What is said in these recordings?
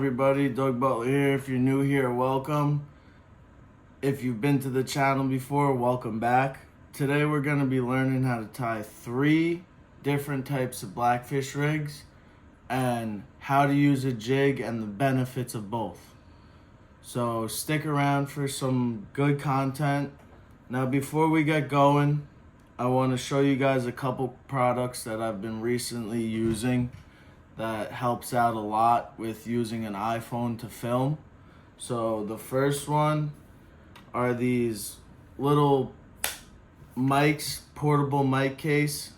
everybody? Doug Butler here. If you're new here, welcome. If you've been to the channel before, welcome back. Today we're going to be learning how to tie 3 different types of Blackfish rigs and how to use a jig and the benefits of both. So stick around for some good content. Now before we get going, I want to show you guys a couple products that I've been recently using that helps out a lot with using an iPhone to film. So the first one are these little mics, portable mic case.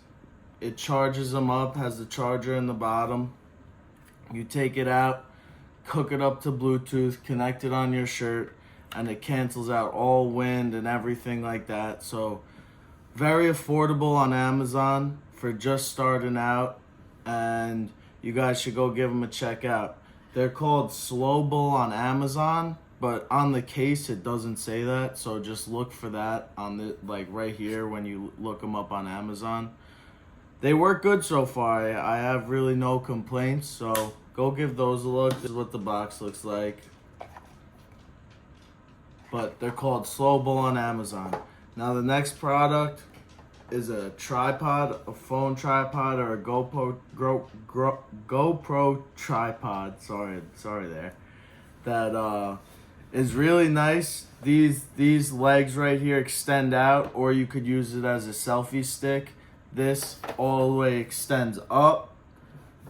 It charges them up, has the charger in the bottom. You take it out, hook it up to Bluetooth, connect it on your shirt, and it cancels out all wind and everything like that. So very affordable on Amazon for just starting out, and you guys should go give them a check out. They're called Slowable on Amazon, but on the case it doesn't say that, so just look for that on the right here when you look them up on Amazon. They work good so far. I have really no complaints, so go give those a look. This is what the box looks like. But they're called Slowable on Amazon. Now the next product is a tripod, a phone tripod, or a GoPro tripod. Sorry there. That is really nice. These legs right here extend out, or you could use it as a selfie stick. This all the way extends up,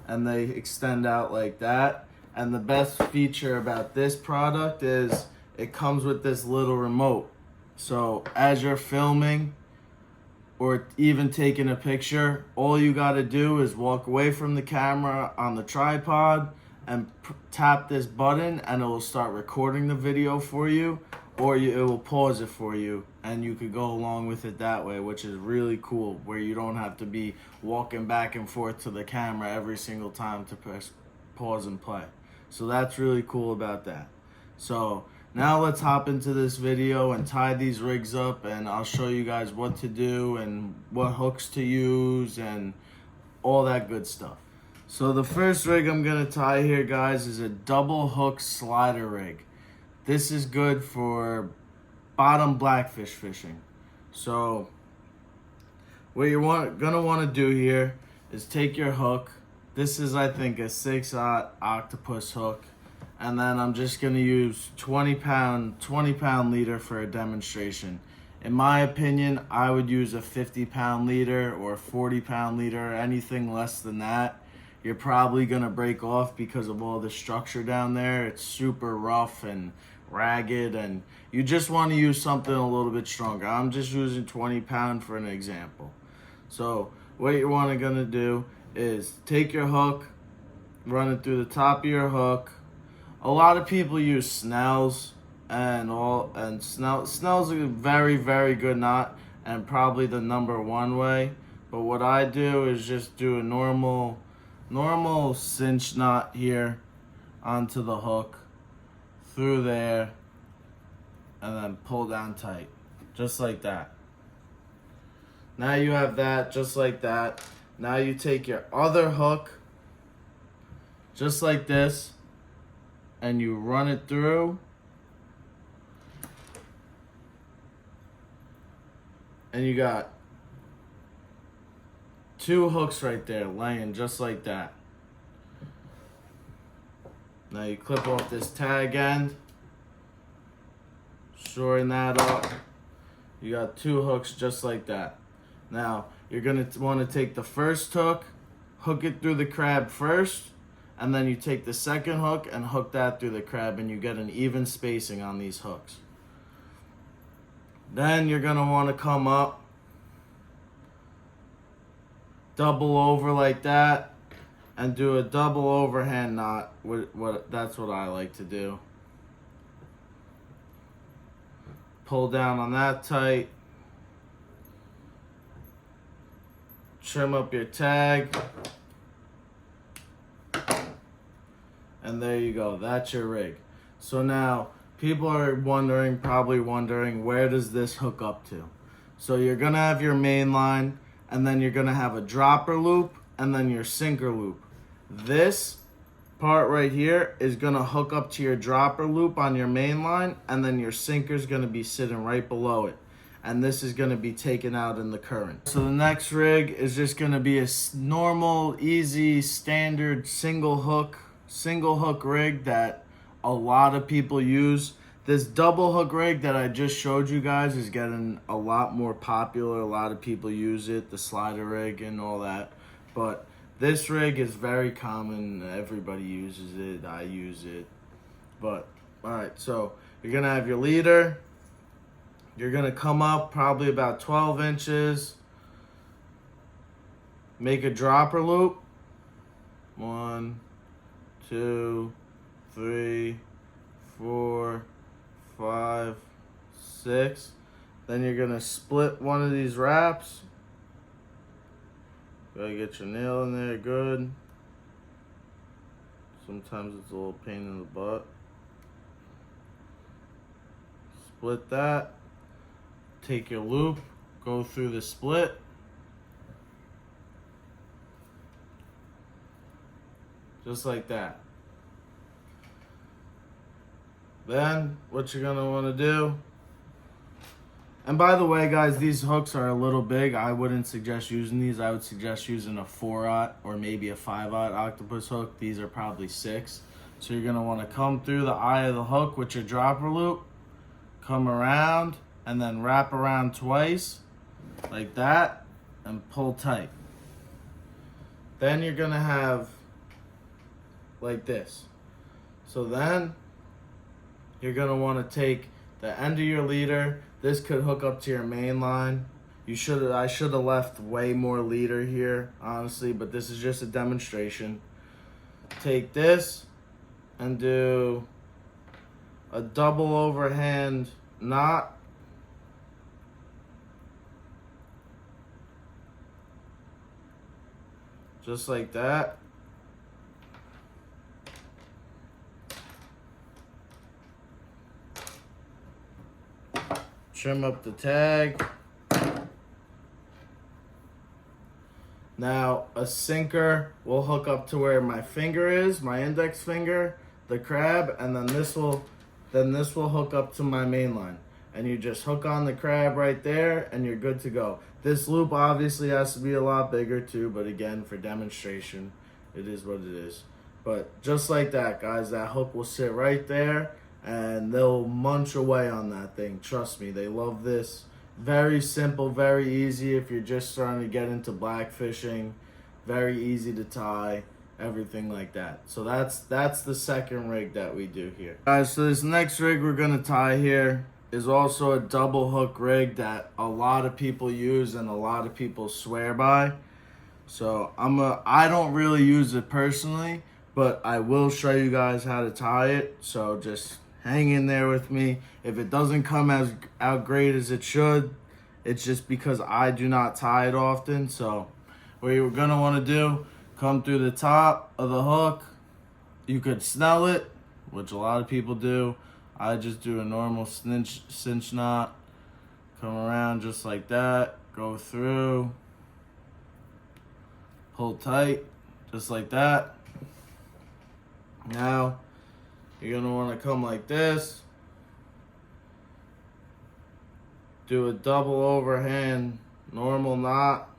and they extend out like that. And the best feature about this product is it comes with this little remote. So as you're filming or even taking a picture, all you got to do is walk away from the camera on the tripod and tap this button, and it will start recording the video for you, or it will pause it for you, and you could go along with it that way, which is really cool, where you don't have to be walking back and forth to the camera every single time to press pause and play. So that's really cool about that. So now let's hop into this video and tie these rigs up, and I'll show you guys what to do and what hooks to use and all that good stuff. So the first rig I'm going to tie here, guys, is a double hook slider rig. This is good for bottom blackfish fishing. So what you're gonna want to do here is take your hook. This is, I think, a 6/0 octopus hook. And then I'm just gonna use 20 pound leader for a demonstration. In my opinion, I would use a 50-pound leader or a 40-pound leader. Anything less than that, you're probably gonna break off because of all the structure down there. It's super rough and ragged, and you just want to use something a little bit stronger. I'm just using 20 pound for an example. So what you're gonna do is take your hook, run it through the top of your hook. A lot of people use Snell's and Snell's a very, very good knot and probably the #1 way. But what I do is just do a normal cinch knot here onto the hook, through there, and then pull down tight, just like that. Now you have that, just like that. Now you take your other hook, just like this, and you run it through, and you got 2 hooks right there laying just like that. Now you clip off this tag end, shorten that up. You got 2 hooks just like that. Now you're gonna want to take the first hook, hook it through the crab first, and then you take the second hook and hook that through the crab, and you get an even spacing on these hooks. Then you're gonna want to come up, double over like that, and do a double overhand knot. That's what I like to do. Pull down on that tight. Trim up your tag. And there you go. That's your rig. So now people are probably wondering, where does this hook up to? So you're gonna have your main line, and then you're gonna have a dropper loop, and then your sinker loop. This part right here is gonna hook up to your dropper loop on your main line, and then your sinker's gonna be sitting right below it. And this is gonna be taken out in the current. So the next rig is just gonna be a normal, easy, standard single hook rig that a lot of people use. This double hook rig that I just showed you guys is getting a lot more popular. A lot of people use it, the slider rig and all that. But this rig is very common. Everybody uses it. I use it. But, all right, so you're going to have your leader. You're going to come up probably about 12 inches. Make a dropper loop. 1, 2, 3, 4, 5, 6. Then you're going to split one of these wraps. Gotta get your nail in there good. Sometimes it's a little pain in the butt. Split that. Take your loop, go through the split. Just like that. Then what you're gonna wanna do, and by the way guys, these hooks are a little big. I wouldn't suggest using these. I would suggest using a 4/0 or maybe a 5/0 octopus hook. These are probably 6. So you're gonna wanna come through the eye of the hook with your dropper loop, come around, and then wrap around twice, like that, and pull tight. Then you're gonna have like this. So then you're gonna wanna take the end of your leader. This could hook up to your main line. I should have left way more leader here, honestly, but this is just a demonstration. Take this and do a double overhand knot. Just like that. Trim up the tag. Now a sinker will hook up to where my finger is, my index finger, the crab, and then this will hook up to my main line. And you just hook on the crab right there and you're good to go. This loop obviously has to be a lot bigger too, but again, for demonstration, it is what it is. But just like that, guys, that hook will sit right there and they'll munch away on that thing. Trust me, they love this. Very simple, very easy if you're just starting to get into blackfishing. Very easy to tie, everything like that. So that's the second rig that we do here. Guys, so this next rig we're gonna tie here is also a double hook rig that a lot of people use and a lot of people swear by. So I don't really use it personally, but I will show you guys how to tie it. So just hang in there with me. If it doesn't come out great as it should, it's just because I do not tie it often. So what you're gonna wanna do, come through the top of the hook. You could snell it, which a lot of people do. I just do a normal cinch knot. Come around just like that, go through, pull tight, just like that. Now, you're gonna wanna come like this, do a double overhand normal knot.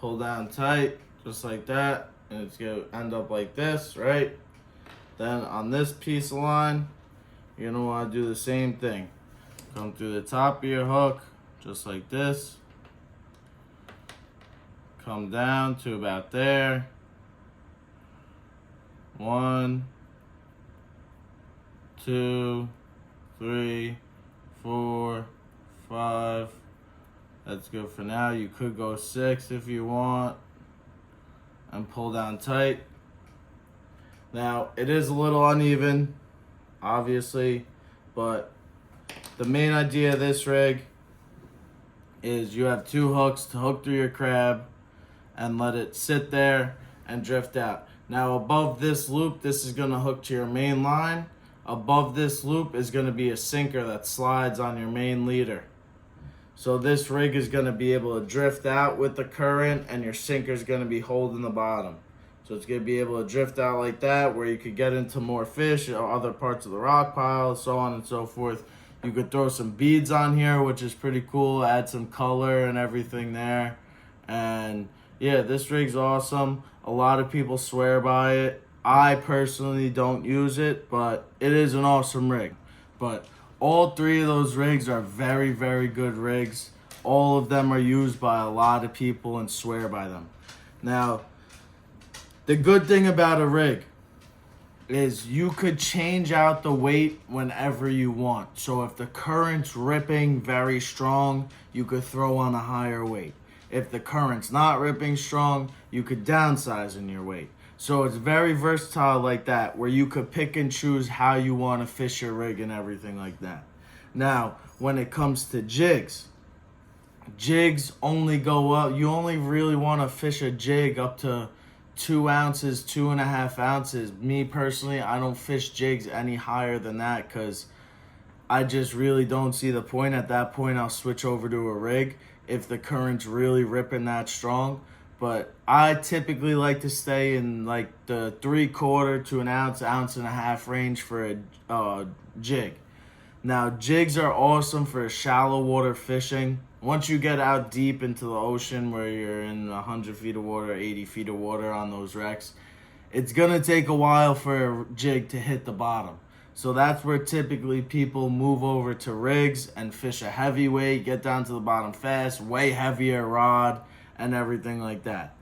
Pull down tight, just like that, and it's gonna end up like this, right? Then on this piece of line, you're gonna wanna do the same thing. Come through the top of your hook, just like this. Come down to about there. 1, 2, 3, 4, 5. That's good for now. You could go 6 if you want. And pull down tight. Now, it is a little uneven, obviously, but the main idea of this rig is you have 2 hooks to hook through your crab and let it sit there and drift out. Now, above this loop, this is gonna hook to your main line. Above this loop is gonna be a sinker that slides on your main leader. So this rig is going to be able to drift out with the current, and your sinker is going to be holding the bottom. So it's going to be able to drift out like that, where you could get into more fish or other parts of the rock pile, so on and so forth. You could throw some beads on here, which is pretty cool, add some color and everything there. And yeah, this rig's awesome. A lot of people swear by it. I personally don't use it, but it is an awesome rig. But all three of those rigs are very, very good rigs. All of them are used by a lot of people and swear by them. Now, the good thing about a rig is you could change out the weight whenever you want. So if the current's ripping very strong, you could throw on a higher weight. If the current's not ripping strong, you could downsize in your weight. So it's very versatile like that, where you could pick and choose how you want to fish your rig and everything like that. Now, when it comes to jigs, jigs only go up. You only really want to fish a jig up to 2 ounces, 2.5 ounces. Me personally, I don't fish jigs any higher than that because I just really don't see the point. At that point, I'll switch over to a rig if the current's really ripping that strong. But I typically like to stay in like the 3/4 to an ounce, 1.5 ounce range for a jig. Now, jigs are awesome for shallow water fishing. Once you get out deep into the ocean where you're in 100 feet of water, 80 feet of water on those wrecks, it's going to take a while for a jig to hit the bottom. So that's where typically people move over to rigs and fish a heavyweight, get down to the bottom fast, way heavier rod, and everything like that.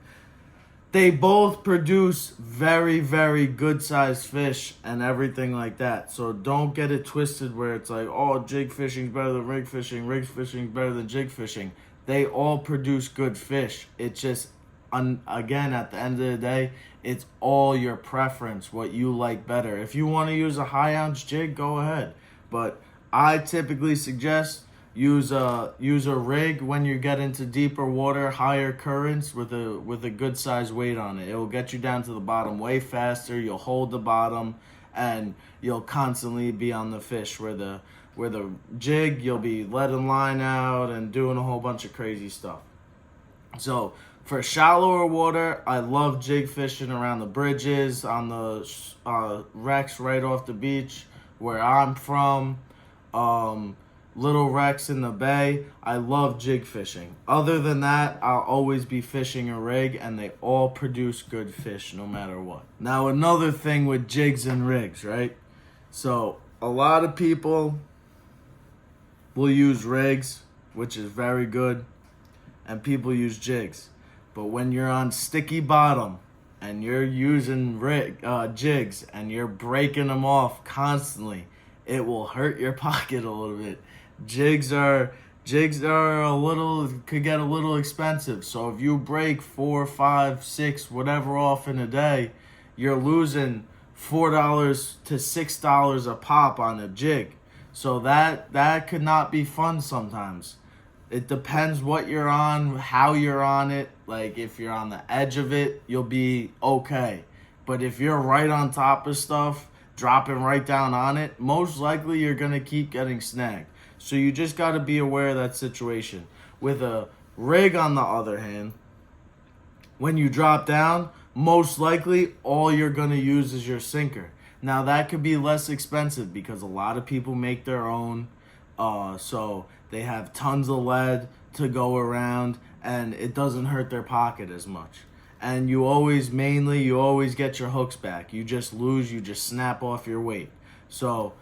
They both produce very, very good sized fish and everything like that. So don't get it twisted where it's like, oh, jig fishing's better than rig fishing's better than jig fishing. They all produce good fish. It's just, again, at the end of the day, it's all your preference, what you like better. If you want to use a high ounce jig, go ahead. But I typically suggest use a rig when you get into deeper water, higher currents with a good size weight on it. It will get you down to the bottom way faster. You'll hold the bottom, and you'll constantly be on the fish. Where the jig, you'll be letting line out and doing a whole bunch of crazy stuff. So for shallower water, I love jig fishing around the bridges, on the wrecks right off the beach where I'm from. Little wrecks in the bay. I love jig fishing. Other than that, I'll always be fishing a rig, and they all produce good fish no matter what. Now, another thing with jigs and rigs, right? So a lot of people will use rigs, which is very good, and people use jigs. But when you're on sticky bottom and you're using jigs and you're breaking them off constantly, it will hurt your pocket a little bit. Jigs are could get a little expensive. So if you break 4, 5, 6, whatever off in a day, you're losing $4 to $6 a pop on a jig. So that could not be fun sometimes. It depends what you're on, how you're on it. Like if you're on the edge of it, you'll be okay. But if you're right on top of stuff, dropping right down on it, most likely you're going to keep getting snagged. So you just got to be aware of that situation. With a rig, on the other hand, when you drop down, most likely all you're going to use is your sinker. Now that could be less expensive because a lot of people make their own. So they have tons of lead to go around, and it doesn't hurt their pocket as much. And you always get your hooks back. You just snap off your weight. So,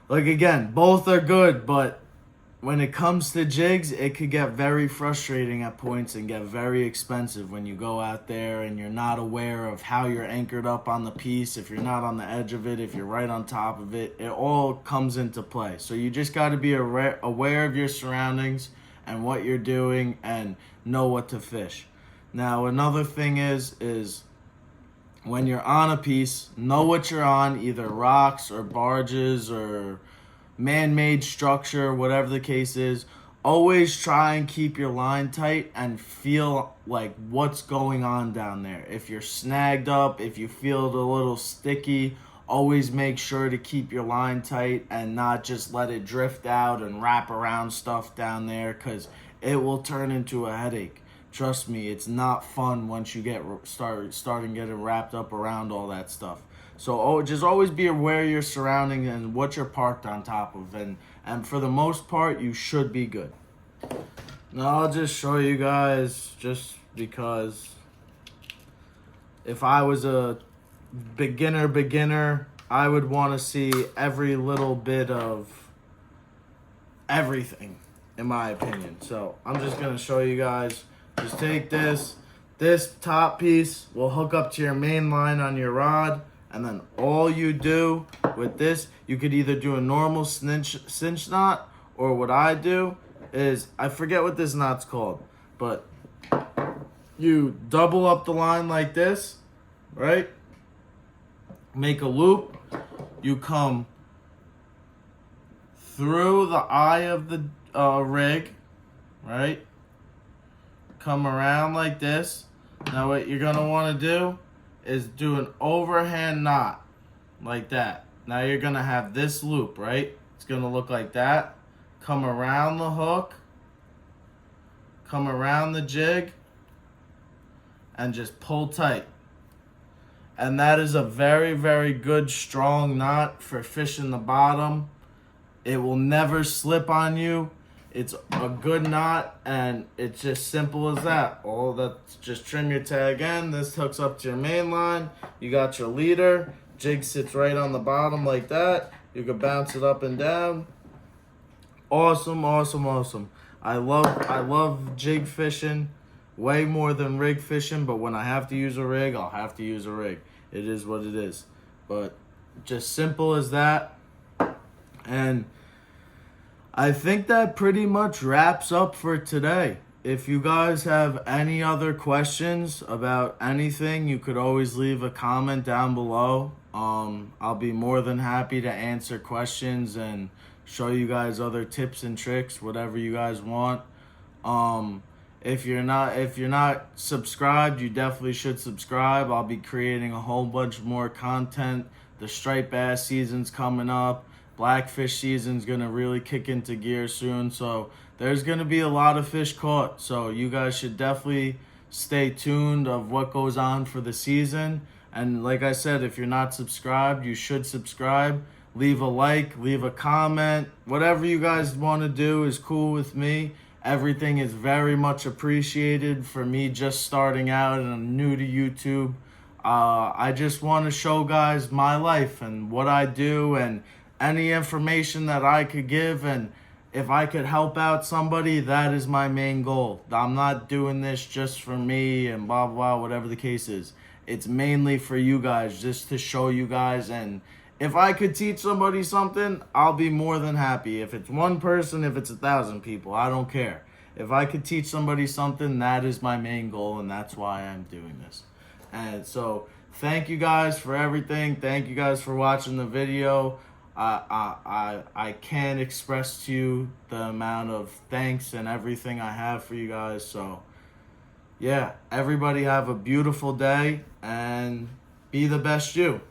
like again, both are good, but when it comes to jigs, it could get very frustrating at points and get very expensive when you go out there and you're not aware of how you're anchored up on the piece, if you're not on the edge of it, if you're right on top of it. It all comes into play. So you just got to be aware of your surroundings and what you're doing and know what to fish. Now, another thing is when you're on a piece, know what you're on, either rocks or barges or man-made structure, whatever the case is. Always try and keep your line tight and feel like what's going on down there. If you're snagged up, if you feel it a little sticky, always make sure to keep your line tight and not just let it drift out and wrap around stuff down there, because it will turn into a headache. Trust me, it's not fun once you get starting getting wrapped up around all that stuff. So just always be aware of your surroundings and what you're parked on top of, and for the most part, you should be good. Now I'll just show you guys, just because if I was a beginner, I would want to see every little bit of everything, in my opinion. So I'm just going to show you guys. Just take this top piece will hook up to your main line on your rod, and then all you do with this, you could either do a normal cinch knot, or what I do is, I forget what this knot's called, but you double up the line like this, right? Make a loop. You come through the eye of the rig, right? Come around like this. Now what you're gonna want to do is do an overhand knot like that. Now you're gonna have this loop, right? It's gonna look like that. Come around the hook, come around the jig, and just pull tight. And that is a very, very good, strong knot for fishing the bottom. It will never slip on you. It's a good knot, and it's just simple as that. All that's just trim your tag end. This hooks up to your main line. You got your leader. Jig sits right on the bottom like that. You can bounce it up and down. Awesome, awesome, awesome. I love jig fishing way more than rig fishing, but when I have to use a rig, I'll have to use a rig. It is what it is. But just simple as that. And I think that pretty much wraps up for today. If you guys have any other questions about anything, you could always leave a comment down below. I'll be more than happy to answer questions and show you guys other tips and tricks, whatever you guys want. If you're not subscribed, you definitely should subscribe. I'll be creating a whole bunch more content. The striped bass season's coming up. Blackfish season's gonna really kick into gear soon, so there's gonna be a lot of fish caught. So you guys should definitely stay tuned of what goes on for the season. And like I said, if you're not subscribed, you should subscribe. Leave a like, leave a comment. Whatever you guys want to do is cool with me. Everything is very much appreciated for me just starting out and I'm new to YouTube. I just want to show guys my life and what I do and any information that I could give, and if I could help out somebody, that is my main goal. I'm not doing this just for me and blah, blah, whatever the case is. It's mainly for you guys, just to show you guys, and if I could teach somebody something, I'll be more than happy. If it's one person, if it's 1,000 people, I don't care. If I could teach somebody something, that is my main goal, and that's why I'm doing this. And so, thank you guys for everything. Thank you guys for watching the video. I can't express to you the amount of thanks and everything I have for you guys. So, yeah, everybody have a beautiful day and be the best you.